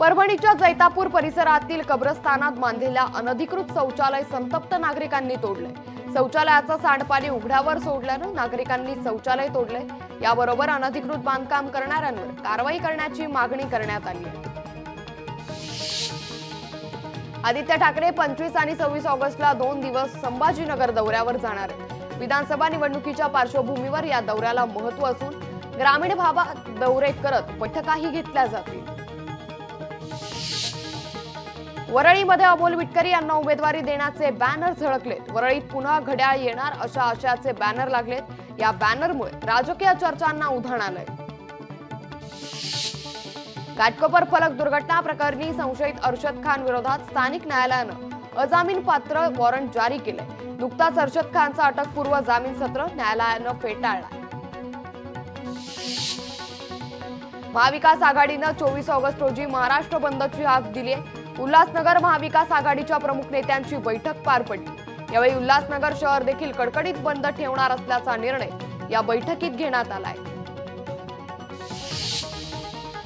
परभणीच्या जैतापूर परिसरातील कब्रस्तानात बांधलेल्या अनधिकृत शौचालय संतप्त नागरिकांनी तोडले। शौचालयाचं सांडपाणी उघड्यावर सोडल्यानं नागरिकांनी शौचालय तोडले। याबरोबर अनधिकृत बांधकाम करणाऱ्यांवर कारवाई करण्याची मागणी करण्यात आली आहे। आदित्य ठाकरे 25 आणि 26 ऑगस्टला 2 दिवस संभाजीनगर दौऱ्यावर जाणार आहेत। विधानसभा निवडणुकीच्या पार्श्वभूमीवर या दौऱ्याला महत्त्व असून ग्रामीण भागात दौरे करत बैठकाही घेतल्या जातील। वरळीमध्ये अमोल विटकरी यांना उमेदवारी देण्याचे बॅनर झळकलेत। वरळीत पुन्हा घड्याळ येणार अशा आशयाचे बॅनर लागलेत। या बॅनरमुळे राजकीय चर्चांना उधाण आलंय। घाटकोपर फलक दुर्घटना प्रकरणी संशयित अर्शद खान विरोधात स्थानिक न्यायालयानं अजामीन पात्र वॉरंट जारी केले। नुकताच अर्शद खानचा अटकपूर्व जामीन सत्र न्यायालयानं फेटाळला। महाविकास आघाडीनं 24 ऑगस्ट रोजी महाराष्ट्र बंदची हाक दिली आहे। उल्हासनगर महाविकास आघाडीच्या प्रमुख नेत्यांची बैठक पार पडली। यावेळी उल्हासनगर शहर देखील कडकडीत बंद ठेवणार असल्याचा निर्णय या बैठकीत घेण्यात आलाय।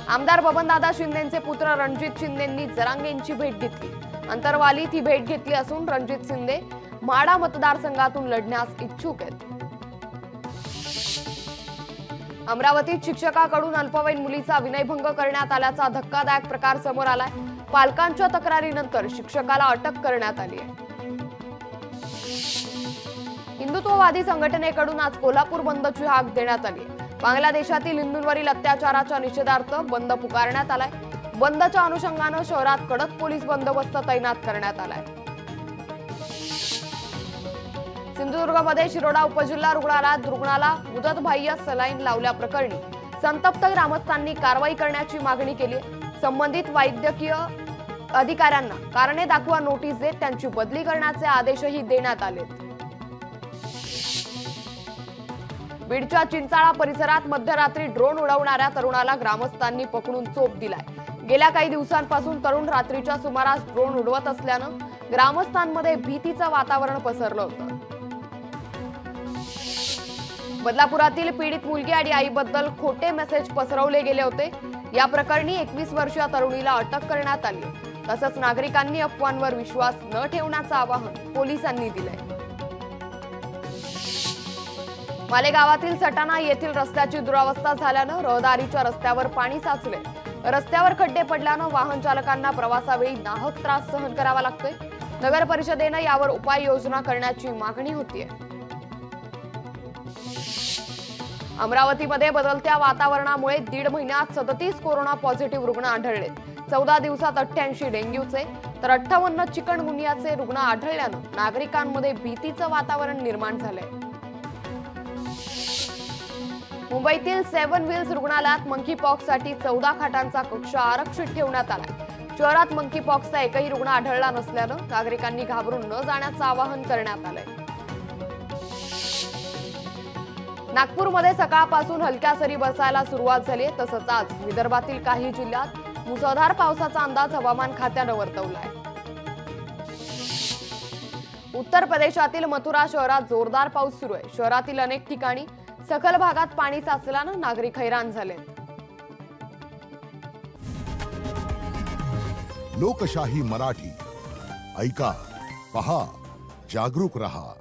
आमदार बबनदादा शिंदेंचे पुत्र रणजित शिंदेंनी जरांगेंची भेट घेतली। अंतरवालीत ही भेट घेतली असून रणजित शिंदे माढा मतदारसंघातून लढण्यास इच्छुक आहेत। अमरावतीत शिक्षकाकडून अल्पवयीन मुलीचा विनयभंग करण्यात आल्याचा धक्कादायक प्रकार समोर आलाय। पालकांच्या तक्रारीनंतर शिक्षकाला अटक करण्यात आली आहे। हिंदुत्ववादी संघटनेकडून आज कोल्हापूर बंदची हाक देण्यात आली आहे। बांगलादेशातील हिंदूंवरील अत्याचाराच्या निषेधार्थ बंद पुकारण्यात आलाय। बंदच्या अनुषंगानं शहरात कडक पोलीस बंदोबस्त तैनात करण्यात आलाय। सिंधुदुर्गमध्ये शिरोडा उपजिल्हा रुग्णालयात रुग्णाला मुदतबाह्य सलाईन लावल्याप्रकरणी संतप्त ग्रामस्थांनी कारवाई करण्याची मागणी केली आहे। संबंधित वैद्यकीय अधिकाऱ्यांना कारणे दाखवा नोटीस देत त्यांची बदली करण्याचे आदेशही देण्यात आले। बीडच्या चिंचाळा परिसरात मध्यरात्री ड्रोन उडवणाऱ्या तरुणाला ग्रामस्थांनी पकडून चोप दिलाय। गेल्या काही दिवसांपासून तरुण रात्रीच्या सुमारास ड्रोन उडवत असल्यानं ग्रामस्थांमध्ये भीतीचं वातावरण पसरलं होतं। बदलापुरातील पीडित मुलगी आणि आईबद्दल खोटे मेसेज पसरवले गेले होते। या प्रकरणी 21 वर्षीय तरुणीला अटक करण्यात आली। तसंच नागरिकांनी अफवांवर विश्वास न ठेवण्याचं आवाहन पोलिसांनी दिलंय। मालेगावातील सटाणा येथील रस्त्याची दुरावस्था झाल्यानं रहदारीच्या रस्त्यावर पाणी साचले। रस्त्यावर खड्डे पडल्यानं वाहन चालकांना प्रवासावेळी नाहक त्रास सहन करावा लागतोय। नगर परिषदेनं यावर उपाययोजना करण्याची मागणी होतीये। अमरावतीमध्ये बदलत्या वातावरणामुळे 1.5 महिन्यात 37 कोरोना पॉझिटिव्ह रुग्ण आढळले। 14 दिवसात 88 डेंग्यूचे तर 58 चिकनगुनियाचे रुग्ण आढळल्यानं नागरिकांमध्ये भीतीचं वातावरण निर्माण झालंय। मुंबईतील 7 व्हील्स रुग्णालयात मंकीपॉक्ससाठी 14 खाटांचा कक्ष आरक्षित ठेवण्यात आलाय। शहरात मंकीपॉक्सचा एकही रुग्ण आढळला नसल्यानं नागरिकांनी घाबरून न जाण्याचं आवाहन करण्यात आलंय। नागपूरमध्ये सकाळपासून हलक्या सरी बरसायला सुरुवात झाली आहे। तसंच आज विदर्भातील काही जिल्ह्यात मुसळधार पावसाचा अंदाज हवामान खात्यानं वर्तवलाय। उत्तर प्रदेशातील मथुरा शहरात जोरदार पाऊस सुरू आहे। शहरातील अनेक ठिकाणी सखल भागात पाणी साचल्यानं नागरिक हैराण झालेत। लोकशाही मराठी ऐका, पहा, जागरूक रहा।